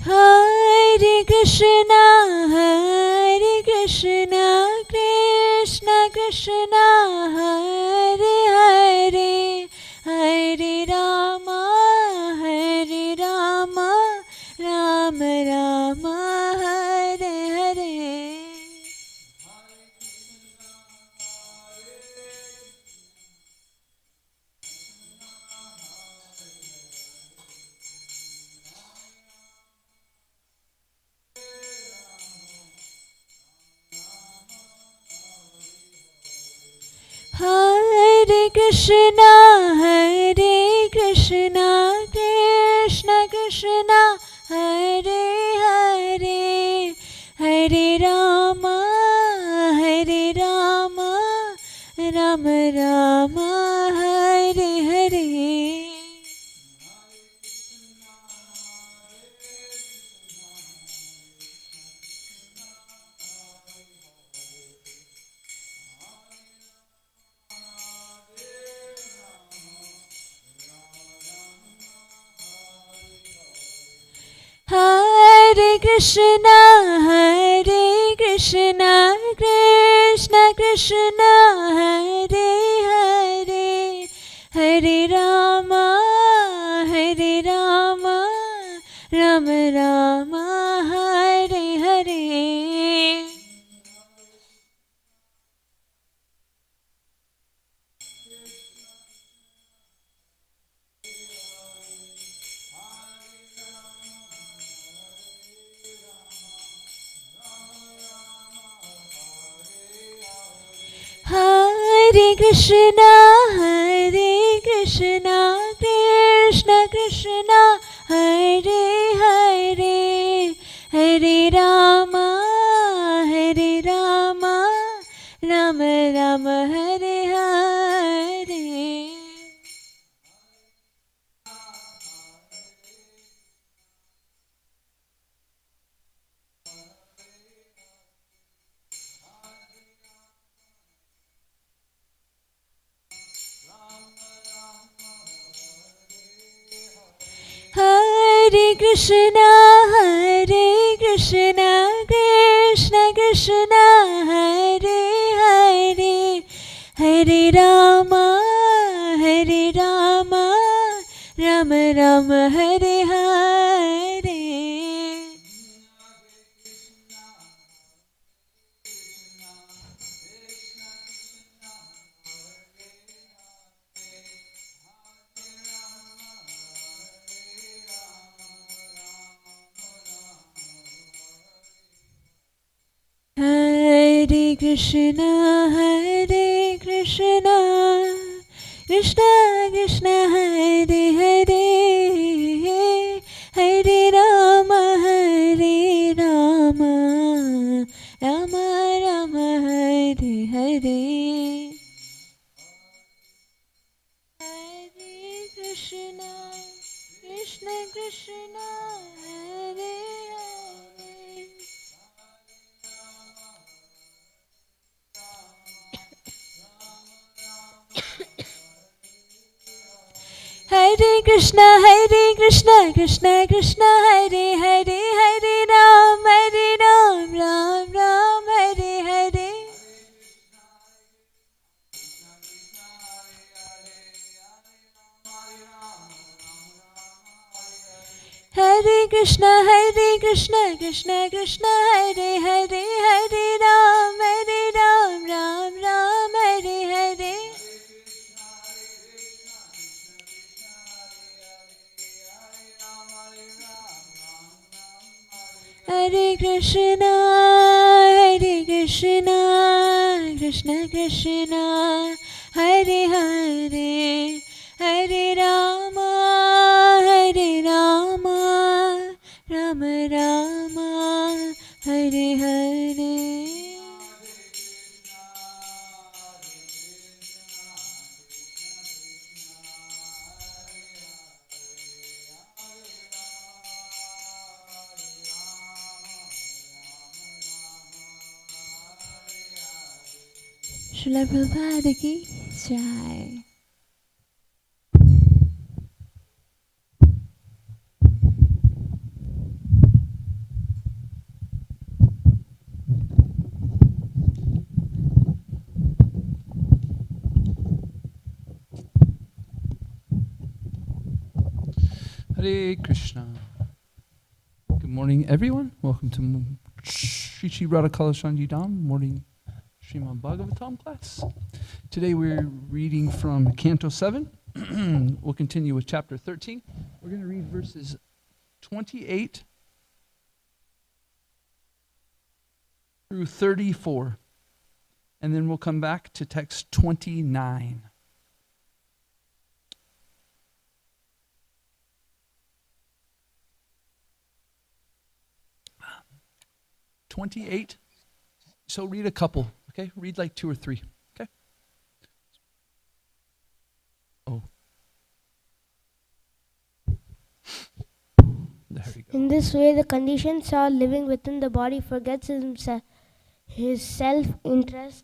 Hare Krishna, Krishna Krishna, Hare Hare, Hare Rama, Rama Rama, Hare Hare. Hare Krishna, Krishna Krishna, Hare Hare, Hare Rama, Rama Rama, Hare Hare. Hare Krishna, Krishna Krishna, Hare Hare, Hare Rama, Rama Rama, Hare Hare. Hare Krishna, Krishna Krishna, Hare Hare, Hare Rama, Rama Rama, Hare Hare. Hare Krishna, Krishna Krishna, Hare Hare, Hare Rama, Rama Rama, Hare Hare. Hare Krishna, Krishna Krishna, Hare Hare, Hare Rama, Rama Rama, Hare Hare. Hare Krishna, Krishna, Hare Hare. Hare Krishna, Krishna Krishna, Hare Hare, Hare Ram, Ram Ram, Hare Hare. Hare Krishna, Krishna Krishna, Hare Hare, Hare Ram, Ram Ram, Hare Hare. Hare Krishna, Krishna Krishna, Hare Hare, Hare Rama, Rama Rama, Hare Hare. Srila Prabhupada ki jai. Hare Krishna. Good morning, everyone. Welcome to Shri Shri Radha Kalashanji Dham morning Srimad Bhagavatam class. Today we're reading from Canto 7. We'll continue with chapter 13. We're going to read verses 28 through 34. And then we'll come back to text 29. 28. So read a couple, okay? Read like 2 or 3, okay? Oh. There we go. In this way, the conditioned soul living within the body forgets his self-interest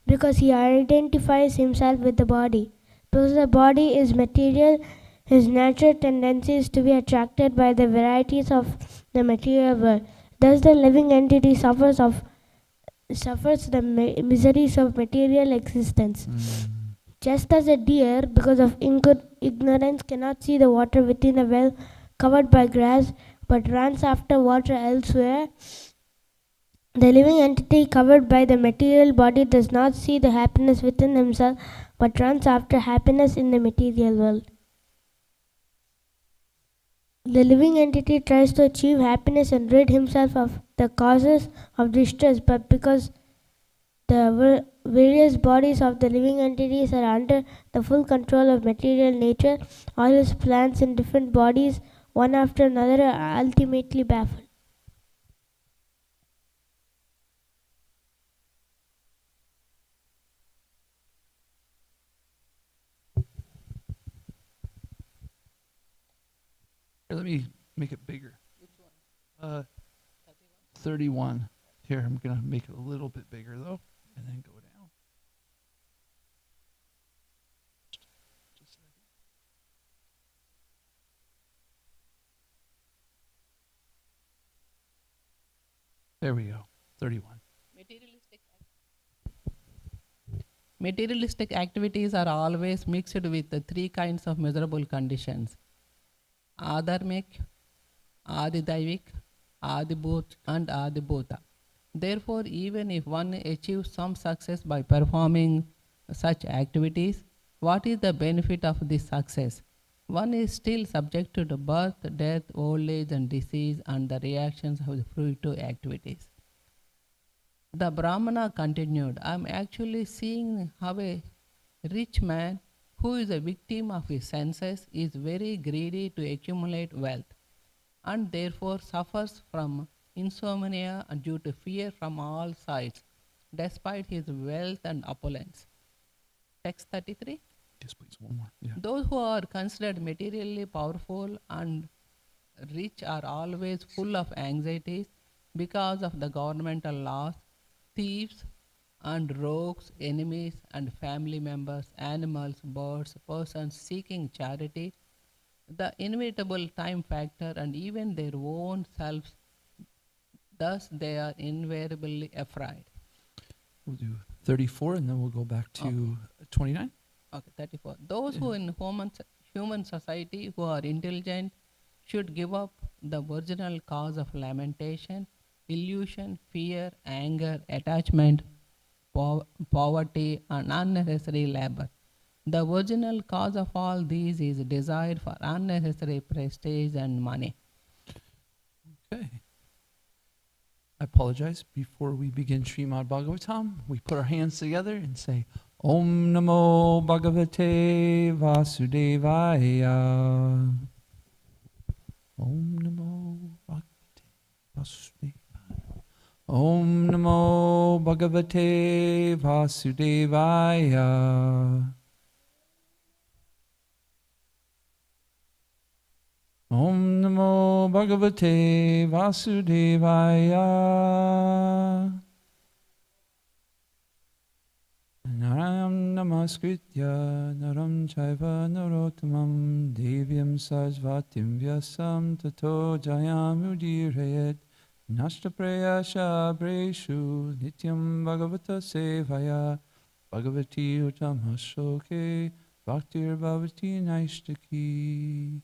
because he identifies himself with the body. Because the body is material, his natural tendency is to be attracted by the varieties of the material world. Thus, the living entity suffers the miseries of material existence. Just as a deer, because of ignorance, cannot see the water within a well covered by grass, but runs after water elsewhere, the living entity covered by the material body does not see the happiness within himself, but runs after happiness in the material world. The living entity tries to achieve happiness and rid himself of the causes of distress, but because the various bodies of the living entities are under the full control of material nature, all his plans in different bodies, one after another, are ultimately baffled. Here, let me make it bigger. Which one? 31. Here, I'm going to make it a little bit bigger, though, and then go down. Just a second. There we go. 31. Materialistic activities are always mixed with the 3 kinds of miserable conditions: Adharmic, Adidavik, Adibhut, and Adibhuta. Therefore, even if one achieves some success by performing such activities, what is the benefit of this success? One is still subjected to birth, death, old age, and disease, and the reactions of the fruitive activities. The Brahmana continued, I am actually seeing how a rich man who is a victim of his senses is very greedy to accumulate wealth and therefore suffers from insomnia due to fear from all sides, despite his wealth and opulence. Text 33. Yes, please, one more. Yeah. Those who are considered materially powerful and rich are always full of anxieties because of the governmental laws, thieves and rogues, enemies and family members, animals, birds, persons seeking charity, the inevitable time factor, and even their own selves. Thus, they are invariably afraid. We'll do 34, and then we'll go back to 29. Okay, 34. Those who in human society who are intelligent should give up the original cause of lamentation, illusion, fear, anger, attachment, poverty, and unnecessary labor. The original cause of all these is desire for unnecessary prestige and money. Okay. I apologize. Before we begin Srimad Bhagavatam, we put our hands together and say, Om Namo Bhagavate Vasudevaya. Om Namo Bhagavate Vasudevaya. Om Namo Bhagavate Vasudevaya. Om Namo Bhagavate Vasudevaya. Naram Namaskritya Naram Chaiva Narottamam Devyam Sarasvatim Vyasam Tato Jayam Udirayet Nashtaprayasha Breshu Nityam Bhagavata Sevaya Bhagavati Uttam Ashoke Bhaktir Bhavati Naishtaki.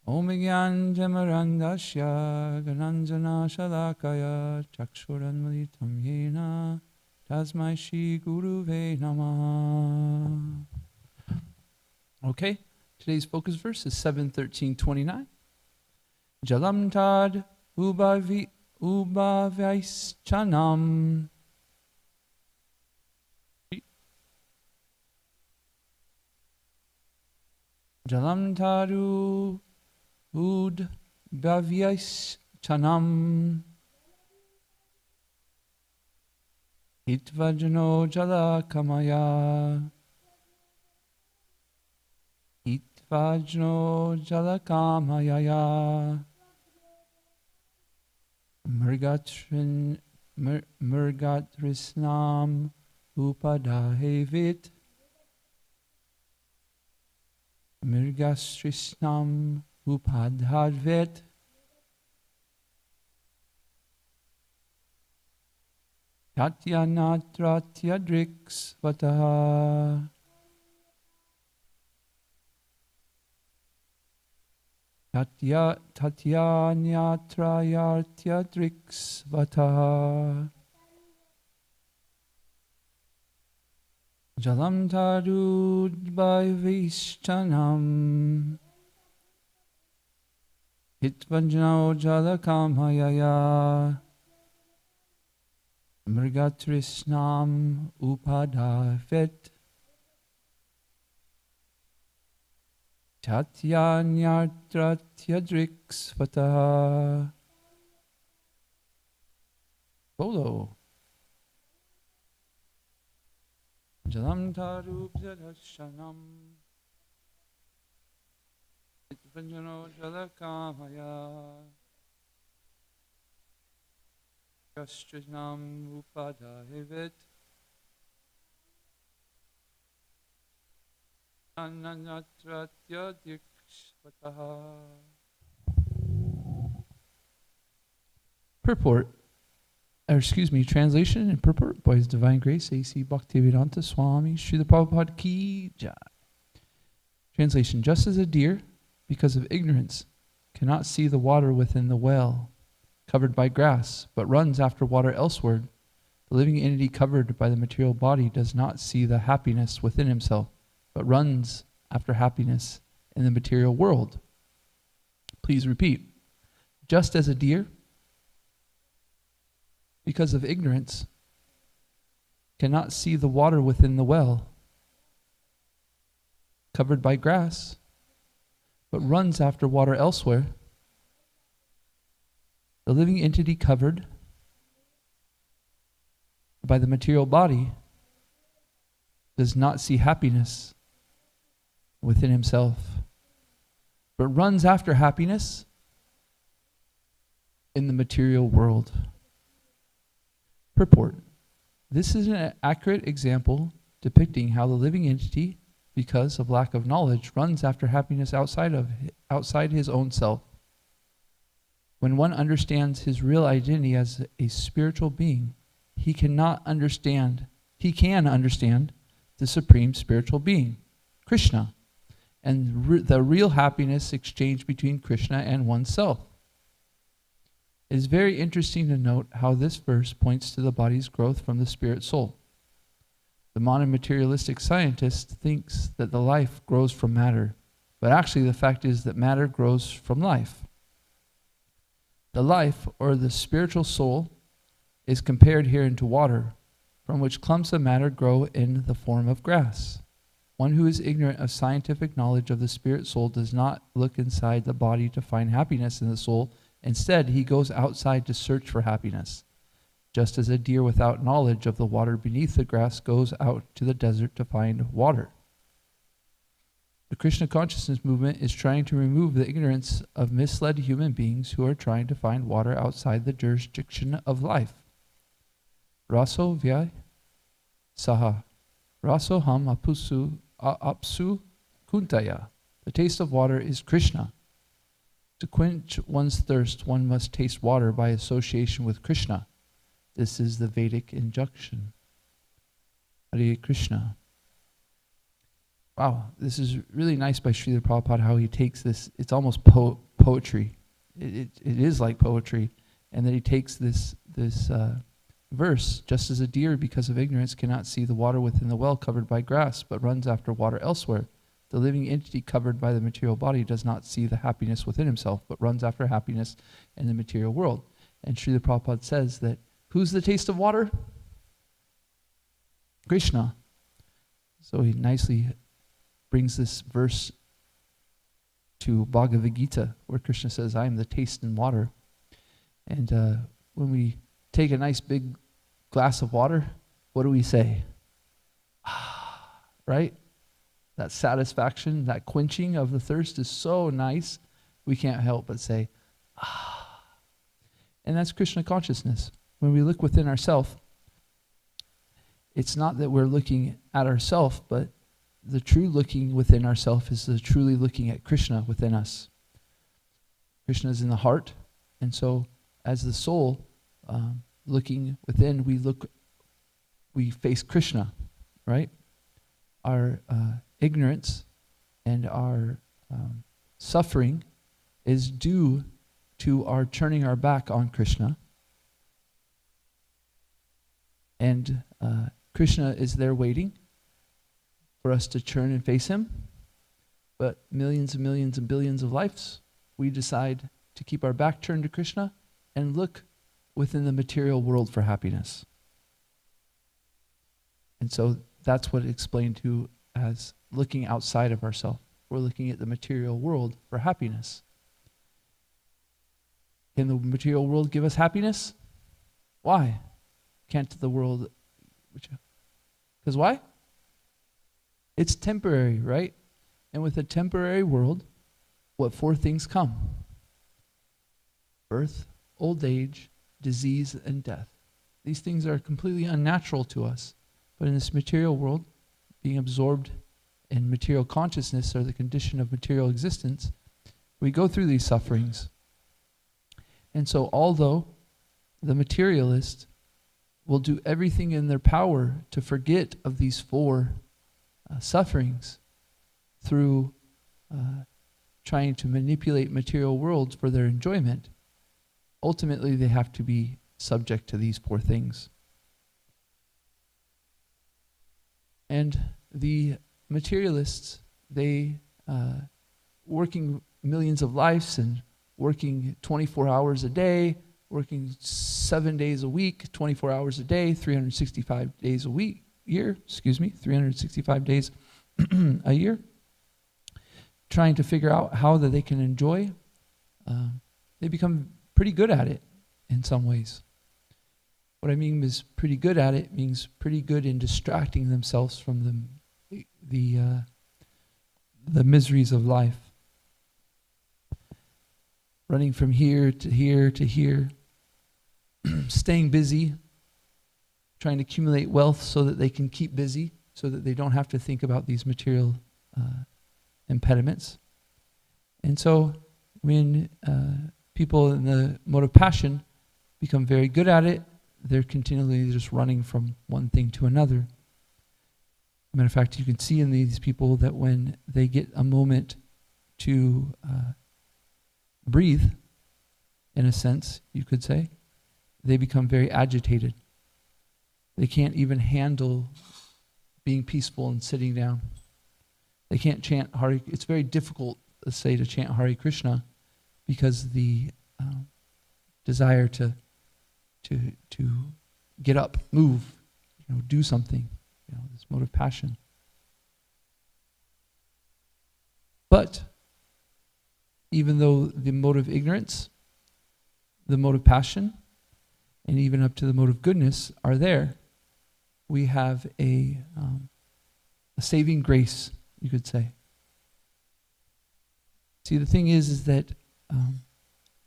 Om Gyanjamarandasya Gananjana Shalakaya Chakshuranmalitam Yena Tasmai Shri Guruve Namaha. Okay, today's focus verse is 7:13:29. Jalam tad ubhavaishchanam. Jalam tadu udbhavyaischanam hitvajano jala kamaya hitvajno jala kamaya murgatrisnam upadahevit Mirgastrisnam upadhadvet Tatyanatratyadraks vataha Tatyanyatrayartyadriks vataha Jalam tarudbhaivishchanam Hitvanjano jalakamhayaya Mrigatrisnam upadhavet Tatyanyartratyadriks vataha. Bolo. Jalam tarubhyadashanam Itvanjano jalakamaya Gastrinam upadahivit Ananatratyadiksvataha. Purport. Translation and purport by His Divine Grace A.C. Bhaktivedanta Swami Srila Prabhupada Ki Jai. Translation: just as a deer, because of ignorance, cannot see the water within the well, covered by grass, but runs after water elsewhere, the living entity covered by the material body does not see the happiness within himself, but runs after happiness in the material world. Please repeat. Just as a deer, because of ignorance, cannot see the water within the well, covered by grass, but runs after water elsewhere, the living entity covered by the material body does not see happiness within himself, but runs after happiness in the material world. Purport. This is an accurate example depicting how the living entity, because of lack of knowledge, runs after happiness outside his own self. When one understands his real identity as a spiritual being, he can understand the supreme spiritual being, Krishna, and the real happiness exchange between Krishna and oneself. It is very interesting to note how this verse points to the body's growth from the spirit soul. The modern materialistic scientist thinks that the life grows from matter, but actually the fact is that matter grows from life. The life, or the spiritual soul, is compared herein to water, from which clumps of matter grow in the form of grass. One who is ignorant of scientific knowledge of the spirit soul does not look inside the body to find happiness in the soul. Instead, he goes outside to search for happiness, just as a deer without knowledge of the water beneath the grass goes out to the desert to find water. The Krishna consciousness movement is trying to remove the ignorance of misled human beings who are trying to find water outside the jurisdiction of life. Raso vyai saha, raso ham apsu kuntaya. The taste of water is Krishna. To quench one's thirst, one must taste water by association with Krishna. This is the Vedic injunction. Hare Krishna. wow, this is really nice by Srila Prabhupada, how he takes this, it's almost poetry. It is like poetry. And then he takes this verse, just as a deer, because of ignorance, cannot see the water within the well covered by grass, but runs after water elsewhere. The living entity covered by the material body does not see the happiness within himself, but runs after happiness in the material world. And Srila Prabhupada says that, who's the taste of water? Krishna. So he nicely brings this verse to Bhagavad Gita, where Krishna says, I am the taste in water. And when we take a nice big glass of water, what do we say? Right? That satisfaction, that quenching of the thirst is so nice, we can't help but say, ah. And that's Krishna consciousness. When we look within ourselves, it's not that we're looking at ourselves, but the true looking within ourselves is the truly looking at Krishna within us. Krishna is in the heart, and so as the soul looking within, we face Krishna, right? Our ignorance and our suffering is due to our turning our back on Krishna. And Krishna is there waiting for us to turn and face him. But millions and millions and billions of lives, we decide to keep our back turned to Krishna and look within the material world for happiness. And so that's what it's explained to as looking outside of ourselves. We're looking at the material world for happiness. Can the material world give us happiness? Why can't the world? Because why? It's temporary, right? And with a temporary world, what four things come? Birth, old age, disease, and death. These things are completely unnatural to us. But in this material world, being absorbed in material consciousness or the condition of material existence, we go through these sufferings. And so although the materialist will do everything in their power to forget of these four sufferings through trying to manipulate material worlds for their enjoyment, ultimately they have to be subject to these four things. And the materialists, they working millions of lives and working 24 hours a day, working 7 days a week, 24 hours a day, 365 days a week, 365 days a year, trying to figure out how that they can enjoy. They become pretty good at it in some ways. What I mean is pretty good at it means pretty good in distracting themselves from the miseries of life. Running from here to here to here, staying busy, trying to accumulate wealth so that they can keep busy, so that they don't have to think about these material impediments. And so when people in the mode of passion become very good at it, they're continually just running from one thing to another. Matter of fact, you can see in these people that when they get a moment to breathe, in a sense, you could say, they become very agitated. They can't even handle being peaceful and sitting down. They can't chant Hare. It's very difficult, let's say, to chant Hare Krishna because the desire to get up, move, do something, this mode of passion. But even though the mode of ignorance, the mode of passion, and even up to the mode of goodness are there, we have a saving grace, you could say. See, the thing is that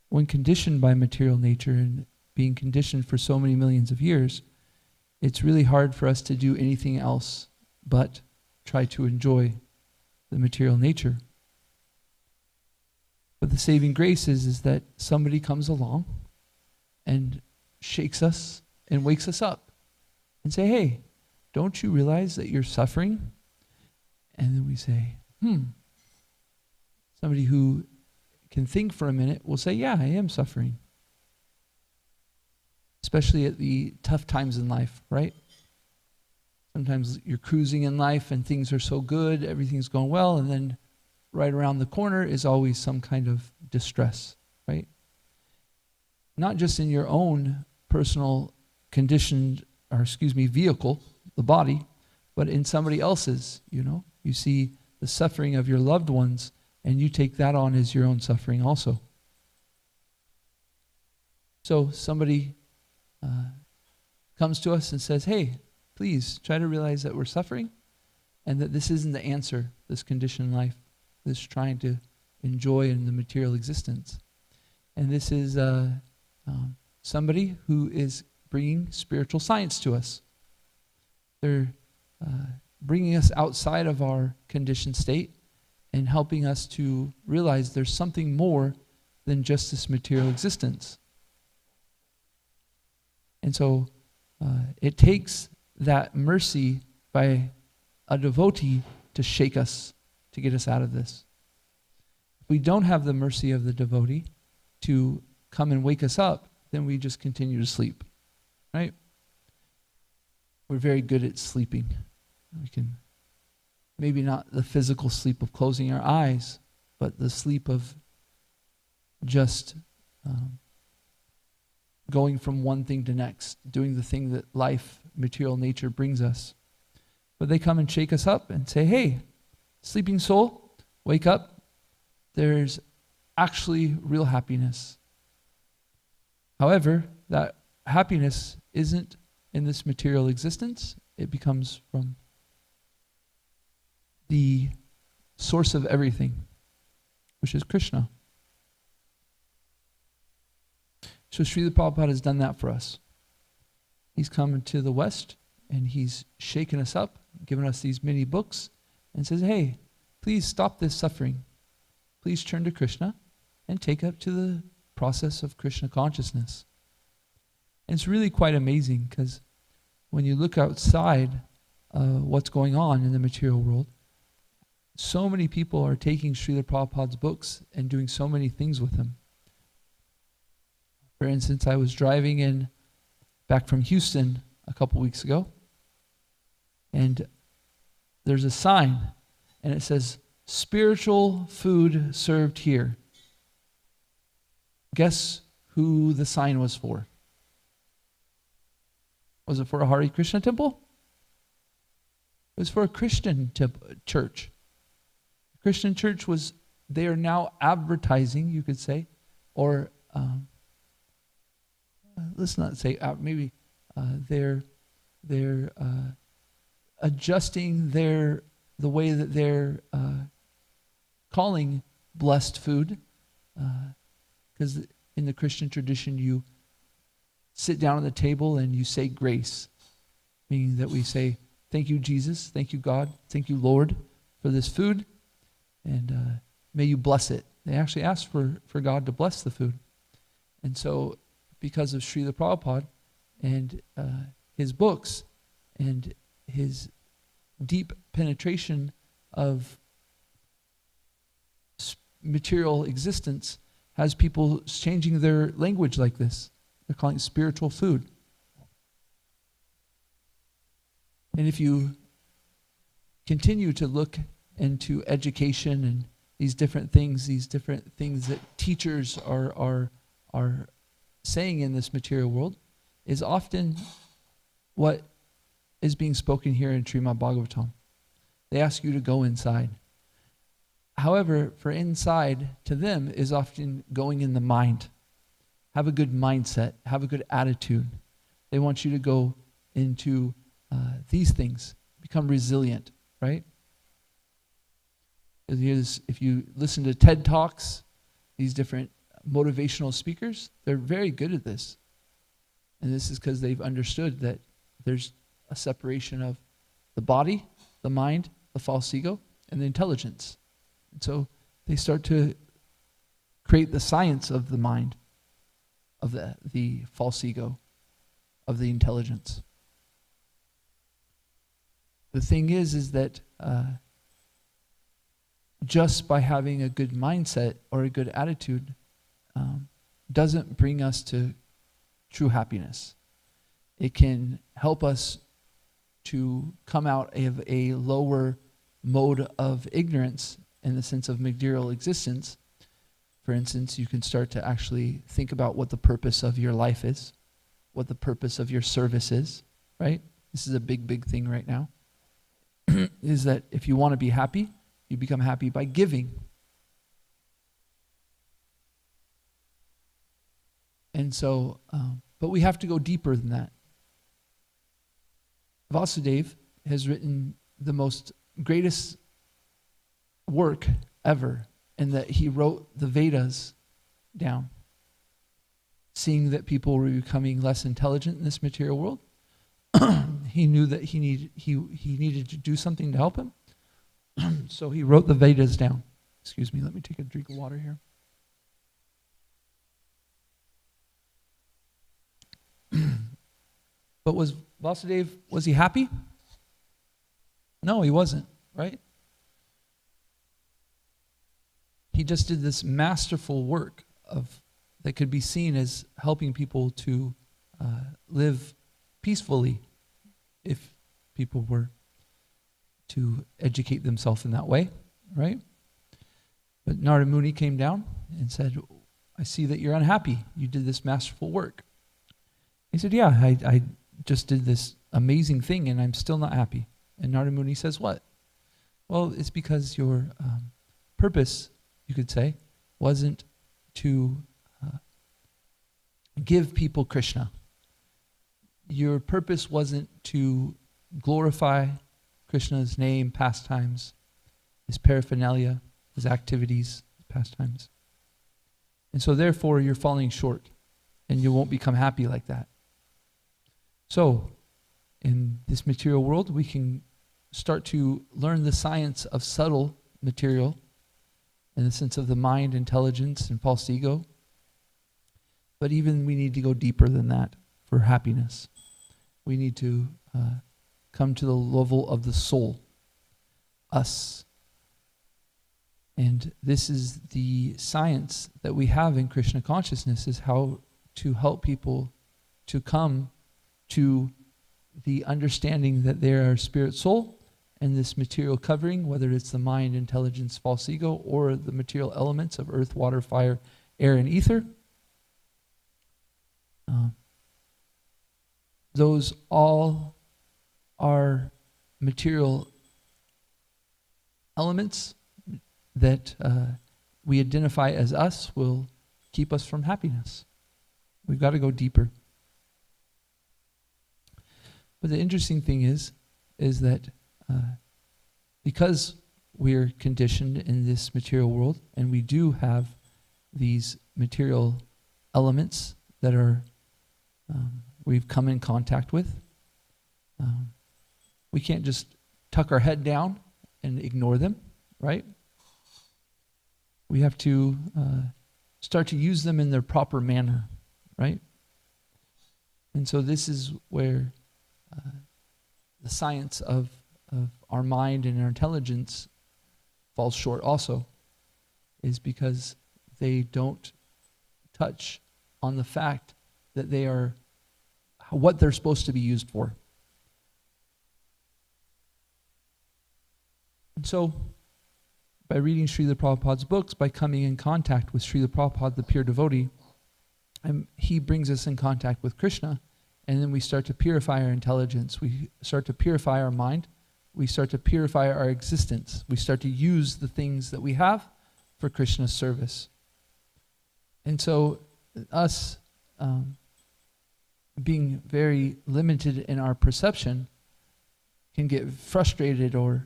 when conditioned by material nature and being conditioned for so many millions of years, it's really hard for us to do anything else but try to enjoy the material nature. But the saving grace is that somebody comes along and shakes us and wakes us up and say, hey, don't you realize that you're suffering? And then we say, Somebody who can think for a minute will say, yeah, I am suffering. Especially at the tough times in life, right? Sometimes you're cruising in life and things are so good, everything's going well, and then right around the corner is always some kind of distress, right? Not just in your own personal vehicle, the body, but in somebody else's, You see the suffering of your loved ones, and you take that on as your own suffering also. So somebody comes to us and says, hey, please try to realize that we're suffering and that this isn't the answer, this conditioned life, this trying to enjoy in the material existence. And this is somebody who is bringing spiritual science to us. They're bringing us outside of our conditioned state and helping us to realize there's something more than just this material existence. And so it takes that mercy by a devotee to shake us, to get us out of this. If we don't have the mercy of the devotee to come and wake us up, then we just continue to sleep, right? We're very good at sleeping. We can, maybe not the physical sleep of closing our eyes, but the sleep of just going from one thing to next, doing the thing that life, material nature brings us. But they come and shake us up and say, hey, sleeping soul, wake up. There's actually real happiness. However, that happiness isn't in this material existence. It becomes from the source of everything, which is Krishna. So Srila Prabhupada has done that for us. He's come to the West and he's shaken us up, given us these many books, and says, hey, please stop this suffering. Please turn to Krishna and take up to the process of Krishna consciousness. And it's really quite amazing because when you look outside what's going on in the material world, so many people are taking Srila Prabhupada's books and doing so many things with them. For instance, I was driving back from Houston a couple weeks ago, and there's a sign, and it says, spiritual food served here. Guess who the sign was for? Was it for a Hare Krishna temple? It was for a Christian church. The Christian church they are now advertising, you could say, or let's not say maybe they're adjusting the way that they're calling blessed food, because in the Christian tradition you sit down at the table and you say grace, meaning that we say, thank you, Jesus, thank you, God, thank you, Lord, for this food, and may you bless it. They actually ask for God to bless the food. And so because of Srila Prabhupada and his books and his deep penetration of material existence, has people changing their language like this. They're calling it spiritual food. And if you continue to look into education and these different things that teachers are saying in this material world, is often what is being spoken here in Srimad Bhagavatam. They ask you to go inside. However, for inside to them is often going in the mind. Have a good mindset. Have a good attitude. They want you to go into these things. Become resilient, right? If you listen to TED Talks, these different motivational speakers, they're very good at this. And this is because they've understood that there's a separation of the body, the mind, the false ego, and the intelligence. And so they start to create the science of the mind, of the false ego, of the intelligence. The thing is that just by having a good mindset or a good attitude doesn't bring us to true happiness. It can help us to come out of a lower mode of ignorance in the sense of material existence. For instance, you can start to actually think about what the purpose of your life is, what the purpose of your service is, right? This is a big, big thing right now. Is that if you want to be happy, you become happy by giving. And so, but we have to go deeper than that. Vasudev has written the most greatest work ever, in that he wrote the Vedas down. Seeing that people were becoming less intelligent in this material world, he knew that he needed to do something to help him. So he wrote the Vedas down. Excuse me, let me take a drink of water here. But was Vasudev, was he happy? No, he wasn't, right? He just did this masterful work that could be seen as helping people to live peacefully if people were to educate themselves in that way, right? But Narada Muni came down and said, I see that you're unhappy. You did this masterful work. He said, yeah, I just did this amazing thing and I'm still not happy. And Narada Muni says, what? Well, it's because your purpose, you could say, wasn't to give people Krishna. Your purpose wasn't to glorify Krishna's name, pastimes, his paraphernalia, his activities, his pastimes. And so therefore you're falling short and you won't become happy like that. So in this material world, we can start to learn the science of subtle material in the sense of the mind, intelligence, and false ego. But even we need to go deeper than that for happiness. We need to come to the level of the soul, us. And this is the science that we have in Krishna consciousness, is how to help people to come to the understanding that they are spirit soul, and this material covering, whether it's the mind, intelligence, false ego, or the material elements of earth, water, fire, air, and ether. Those all are material elements that we identify as us, will keep us from happiness. We've got to go deeper. But the interesting thing is that because we're conditioned in this material world, and we do have these material elements that are we've come in contact with, we can't just tuck our head down and ignore them, right? We have to start to use them in their proper manner, right? And so this is where the science of our mind and our intelligence falls short also, is because they don't touch on the fact that they are what they're supposed to be used for. And so, by reading Srila Prabhupada's books, by coming in contact with Srila Prabhupada, the pure devotee, he brings us in contact with Krishna, and then we start to purify our intelligence. We start to purify our mind. We start to purify our existence. We start to use the things that we have for Krishna's service. And so, us being very limited in our perception can get frustrated, or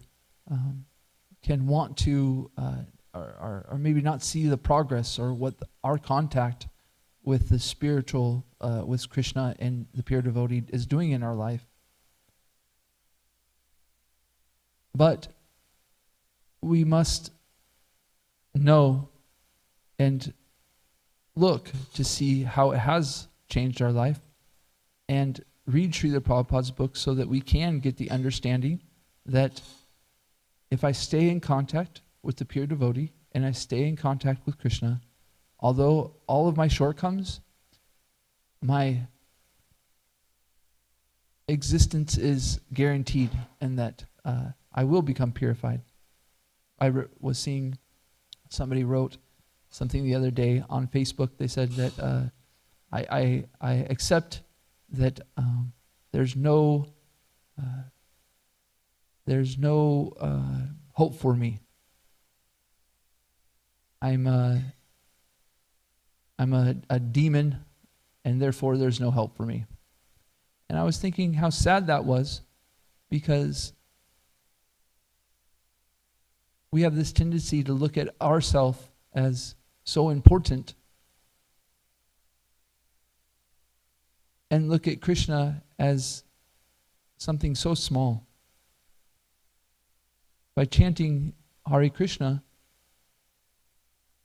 can want to, or maybe not see the progress or what our contact with the spiritual, with Krishna and the pure devotee is doing in our life. But we must know and look to see how it has changed our life, and read Srila Prabhupada's books so that we can get the understanding that if I stay in contact with the pure devotee and I stay in contact with Krishna, although all of my shortcomings, my existence is guaranteed and that I will become purified. I was seeing somebody wrote something the other day on Facebook. They said that I accept that there's no hope for me. I'm a demon, and therefore there's no help for me. And I was thinking how sad that was, because we have this tendency to look at ourselves as so important and look at Krishna as something so small. By chanting Hare Krishna,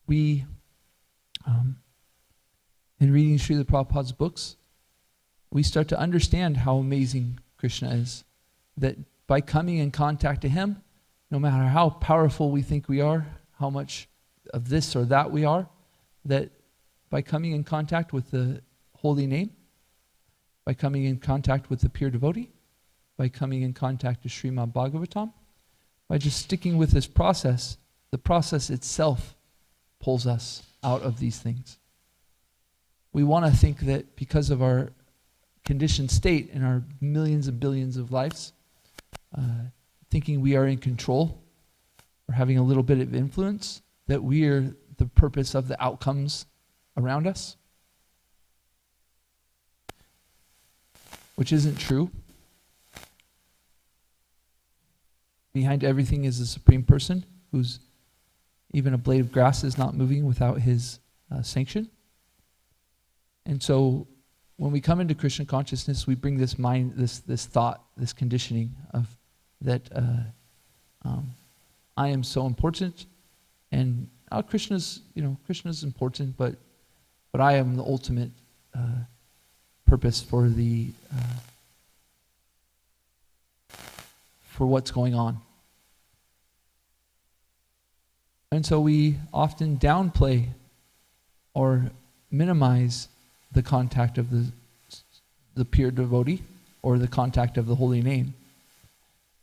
we, in reading Srila Prabhupada's books, we start to understand how amazing Krishna is. That by coming in contact to him, no matter how powerful we think we are, how much of this or that we are, that by coming in contact with the holy name, by coming in contact with the pure devotee, by coming in contact with Srimad Bhagavatam, by just sticking with this process, the process itself pulls us out of these things. We want to think that because of our conditioned state in our millions and billions of lives, thinking we are in control or having a little bit of influence, that we are the purpose of the outcomes around us, which isn't true. Behind everything is a supreme person who's even a blade of grass is not moving without his sanction. And so when we come into Krishna consciousness, we bring this mind, this thought, this conditioning of that I am so important, and Krishna's important, but I am the ultimate purpose for what's going on. And so we often downplay or minimize the contact of the pure devotee or the contact of the holy name.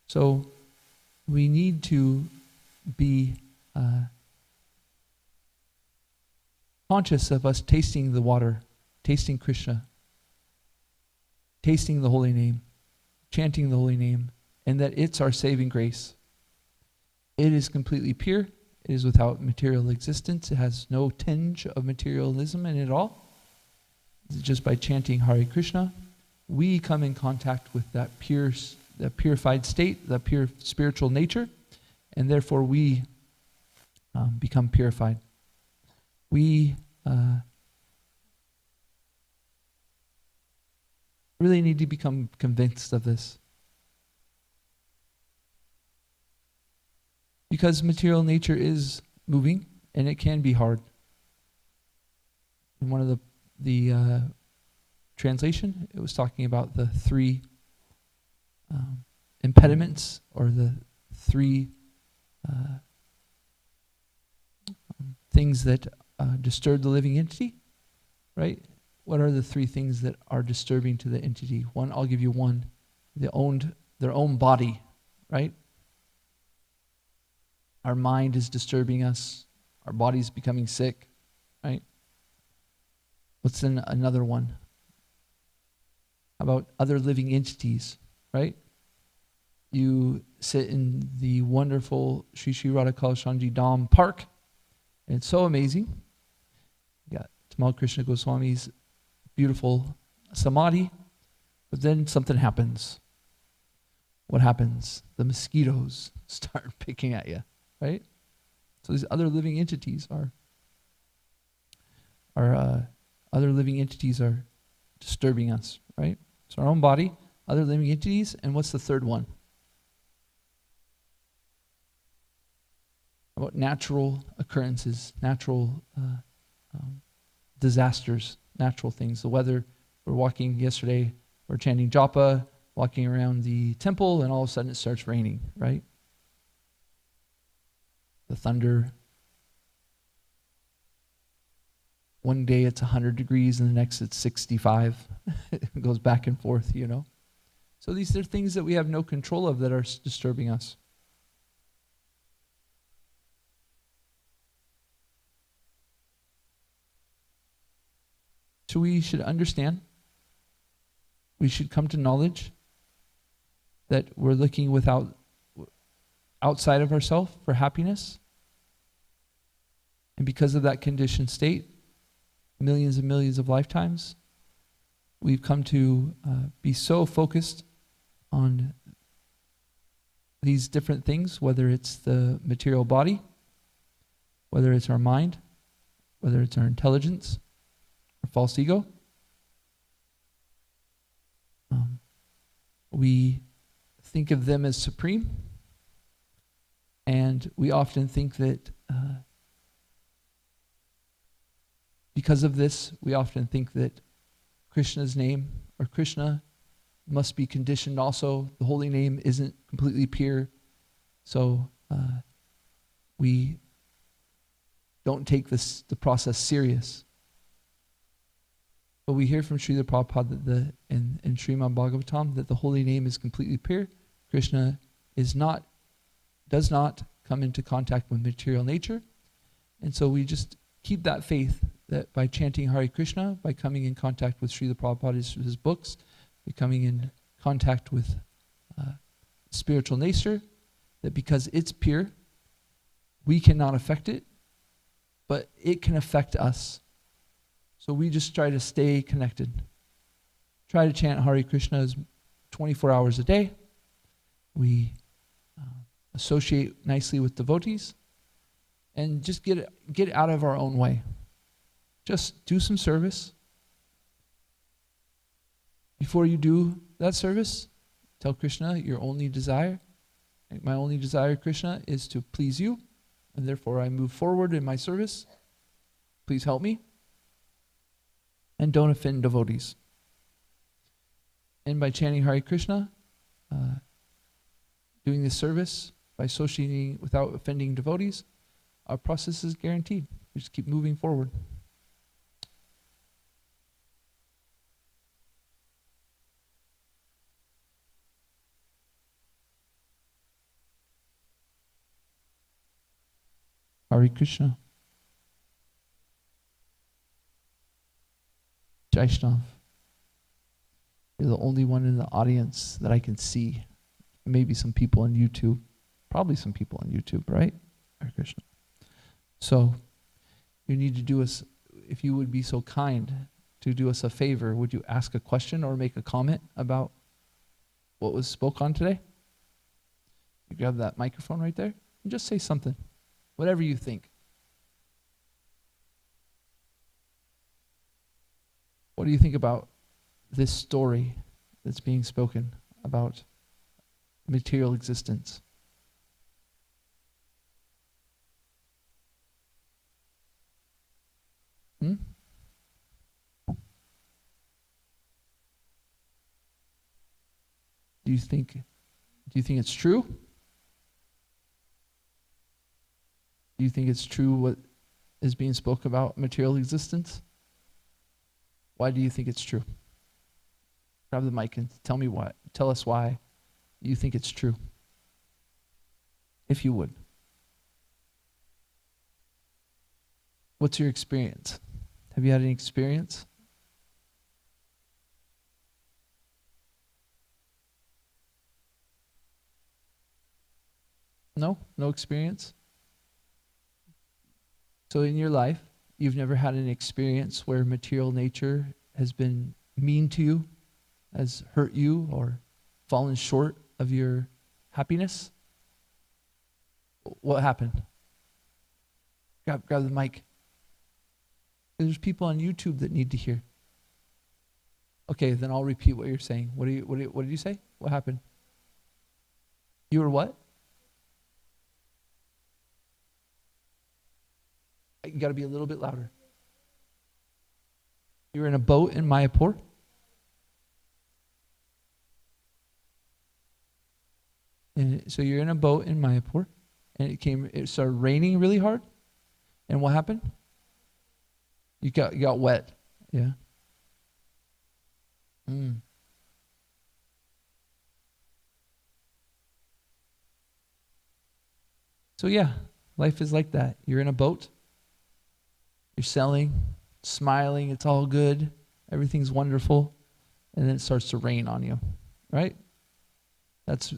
So we need to be conscious of us tasting the water, tasting Krishna, tasting the holy name, chanting the holy name, and that it's our saving grace. It is completely pure. It is without material existence. It has no tinge of materialism in it all. Just by chanting Hare Krishna, we come in contact with that purified state, that pure spiritual nature, and therefore we become purified. We really need to become convinced of this. Because material nature is moving, and it can be hard. In one of the translation, it was talking about the three impediments, or the three things that disturb the living entity, right? What are the three things that are disturbing to the entity? One, I'll give you one. Their own body, right? Our mind is disturbing us. Our body's becoming sick, right? What's in another one? How about other living entities, right? You sit in the wonderful Sri Sri Radha Kalashanji Dham Park, and it's so amazing. You got Tamal Krishna Goswami's beautiful samadhi, but then something happens. What happens? The mosquitoes start picking at you, right? So these other living entities are disturbing us, right? So our own body, other living entities, and what's the third one? About natural occurrences, natural disasters, natural things. The weather, we're walking yesterday, we're chanting japa, walking around the temple, and all of a sudden it starts raining, right? the thunder. One day it's 100 degrees and the next it's 65. It goes back and forth, you know. So these are things that we have no control of that are disturbing us. So we should understand, we should come to knowledge that we're looking outside of ourselves for happiness. And because of that conditioned state, millions and millions of lifetimes, we've come to be so focused on these different things, whether it's the material body, whether it's our mind, whether it's our intelligence, our false ego. We think of them as supreme, and we often think that because of this, we often think that Krishna's name, or Krishna, must be conditioned also. The holy name isn't completely pure, so we don't take the process serious. But we hear from Srila Prabhupada that in Srimad Bhagavatam that the holy name is completely pure. Krishna does not come into contact with material nature. And so we just keep that faith that by chanting Hare Krishna, by coming in contact with Srila Prabhupada, his books, by coming in contact with spiritual nature, that because it's pure, we cannot affect it, but it can affect us. So we just try to stay connected. Try to chant Hare Krishna 24 hours a day. We associate nicely with devotees and just get out of our own way. Just do some service. Before you do that service, tell Krishna your only desire. My only desire, Krishna, is to please you, and therefore I move forward in my service. Please help me. And don't offend devotees. And by chanting Hare Krishna, doing this service, by associating without offending devotees, our process is guaranteed. We just keep moving forward. Hare Krishna. Vaishnav. You're the only one in the audience that I can see. Maybe some people on YouTube. Probably some people on YouTube, right? Hare Krishna. So, you need to do us, if you would be so kind to do us a favor, would you ask a question or make a comment about what was spoke on today? You grab that microphone right there and just say something. Whatever you think. What do you think about this story that's being spoken about material existence? Do you think it's true? Do you think it's true what is being spoken about material existence? Why do you think it's true? Grab the mic and tell me why. Tell us why you think it's true. If you would. What's your experience? Have you had any experience? No? No experience? So in your life, you've never had an experience where material nature has been mean to you, has hurt you, or fallen short of your happiness? What happened? Grab the mic. There's people on YouTube that need to hear. Okay, then I'll repeat what you're saying. What did you say? What happened? You were what? You got to be a little bit louder. You were in a boat in Mayapur? And so you're in a boat in Mayapur, and it started raining really hard. And what happened? You got wet. Yeah. So yeah, life is like that. You're in a boat. You're selling, smiling, it's all good. Everything's wonderful. And then it starts to rain on you, right? That's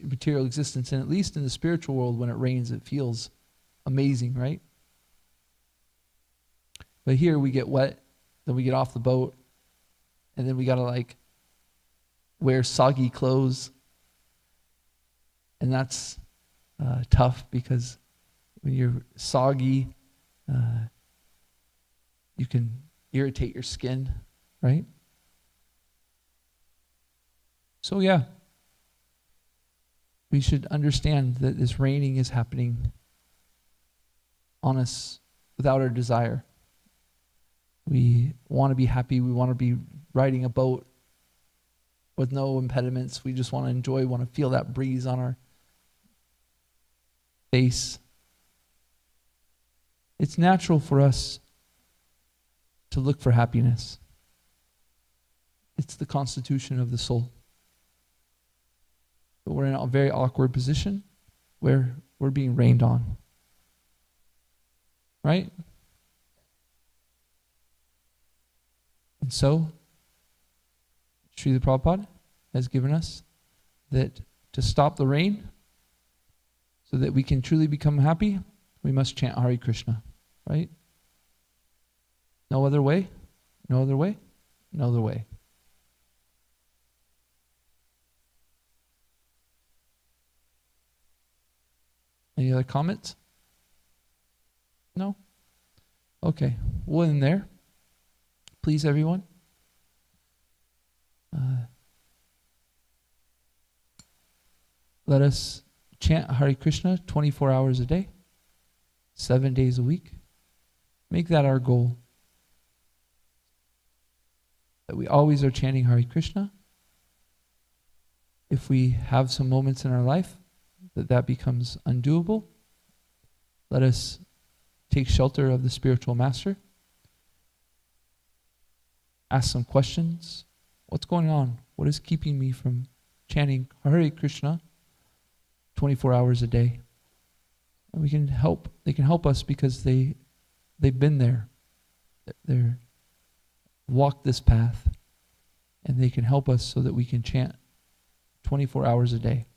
material existence. And at least in the spiritual world, when it rains, it feels amazing, right? But here we get wet, then we get off the boat, and then we got to like wear soggy clothes. And that's tough, because when you're soggy, you can irritate your skin, right? So yeah, we should understand that this raining is happening on us without our desire. We want to be happy. We want to be riding a boat with no impediments. We just want to enjoy, want to feel that breeze on our face. It's natural for us to look for happiness. It's the constitution of the soul. But we're in a very awkward position where we're being rained on. Right? And so, Srila Prabhupada has given us that to stop the rain, so that we can truly become happy, we must chant Hare Krishna. Right? No other way, no other way, no other way. Any other comments? No? Okay. Well, in there, please, everyone. Let us chant Hare Krishna 24 hours a day, 7 days a week. Make that our goal. That we always are chanting Hare Krishna. If we have some moments in our life that becomes undoable, let us take shelter of the spiritual master. Ask some questions. What's going on? What is keeping me from chanting Hare Krishna 24 hours a day? And we can help. They can help us because they've been there. They're walked this path, and they can help us so that we can chant 24 hours a day.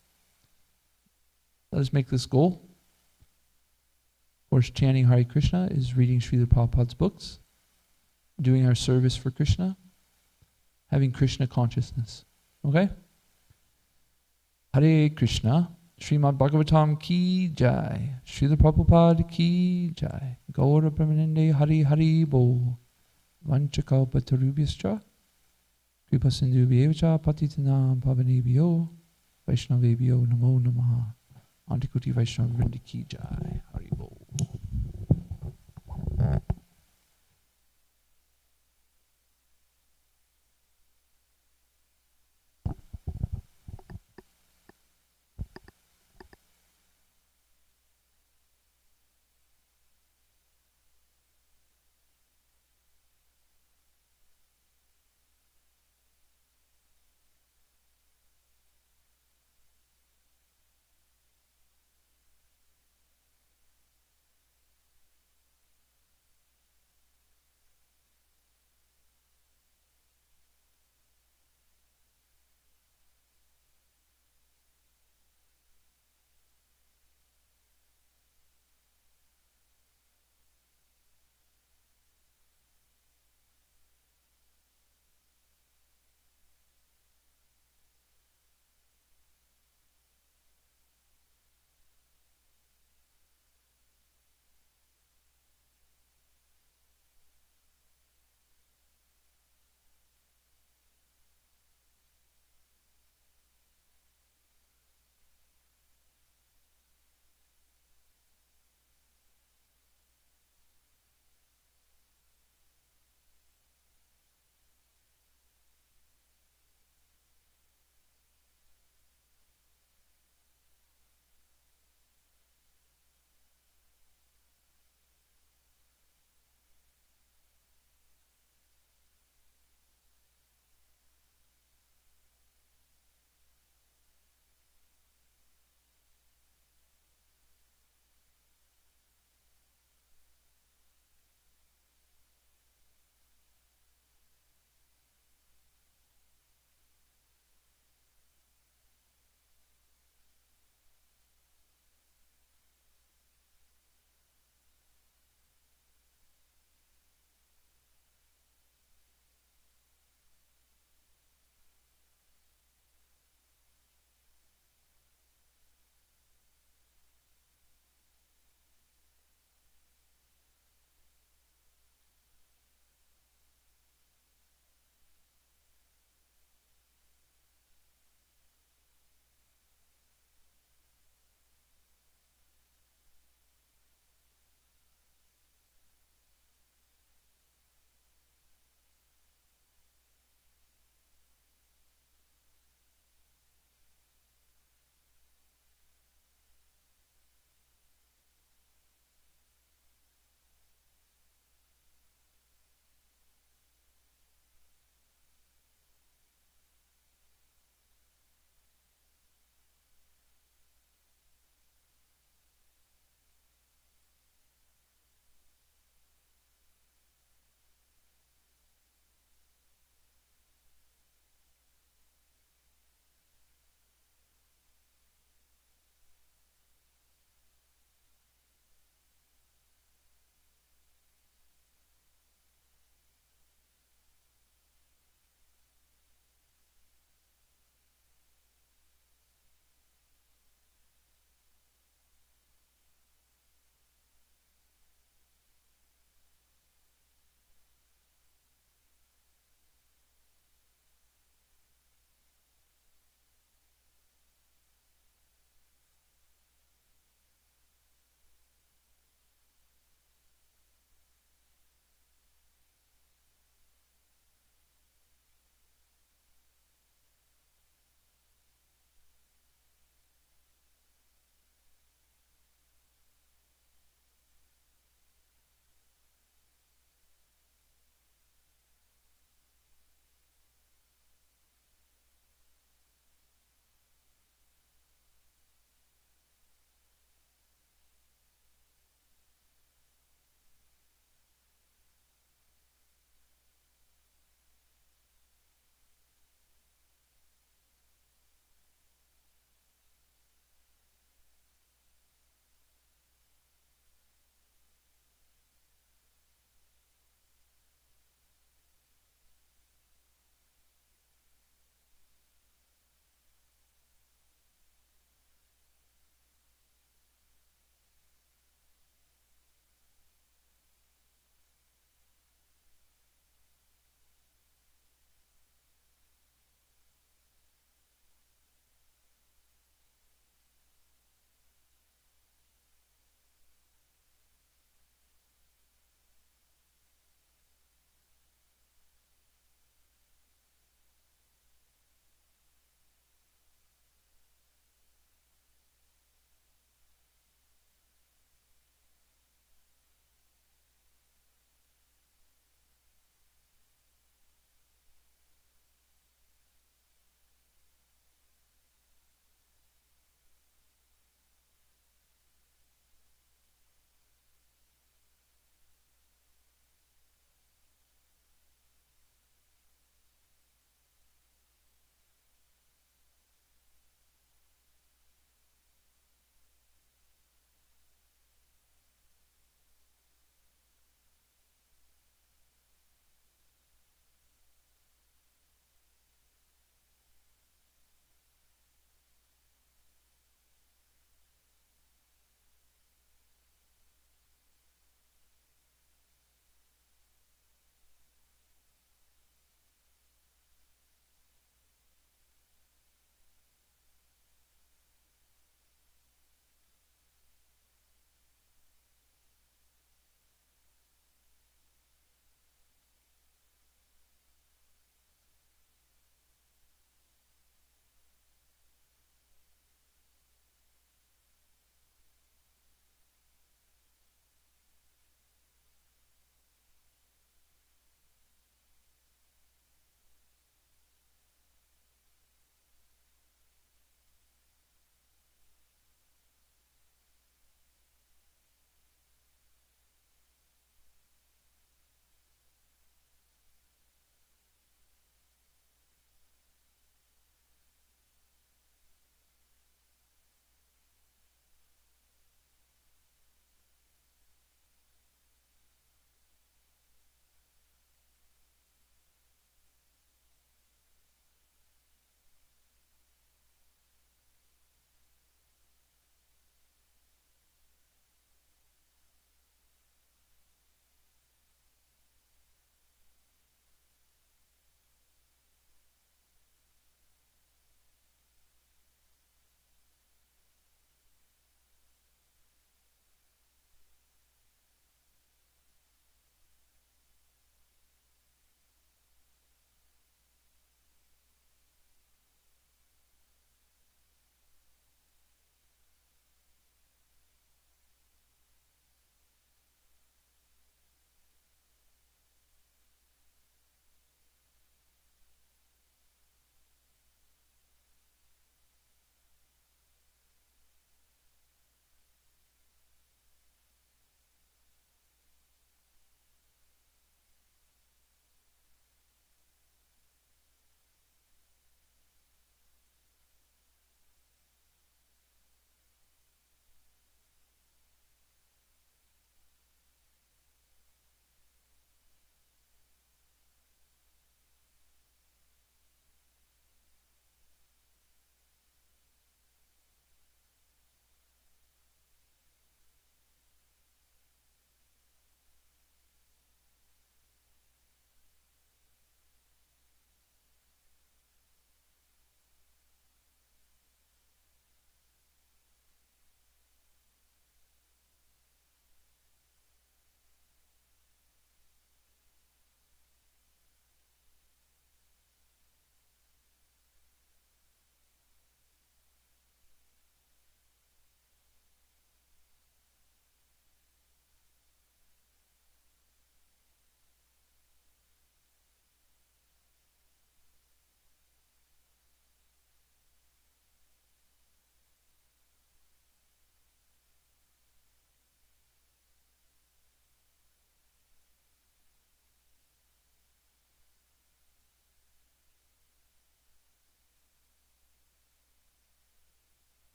Let us make this goal. Of course, chanting Hare Krishna is reading Srila Prabhupada's books, doing our service for Krishna, having Krishna consciousness. Okay? Hare Krishna, Srimad Bhagavatam ki jai, Srila Prabhupada ki jai, Gaura Brahmanande Hari Hari Bo, Vanchakalpatarubhyascha, Kripa Sindhubhyevacha Patitanam Pavanebhyo, Vaishnavebhyo Namo Namaha, Antikuti Vaishnava Vrindi ki jai.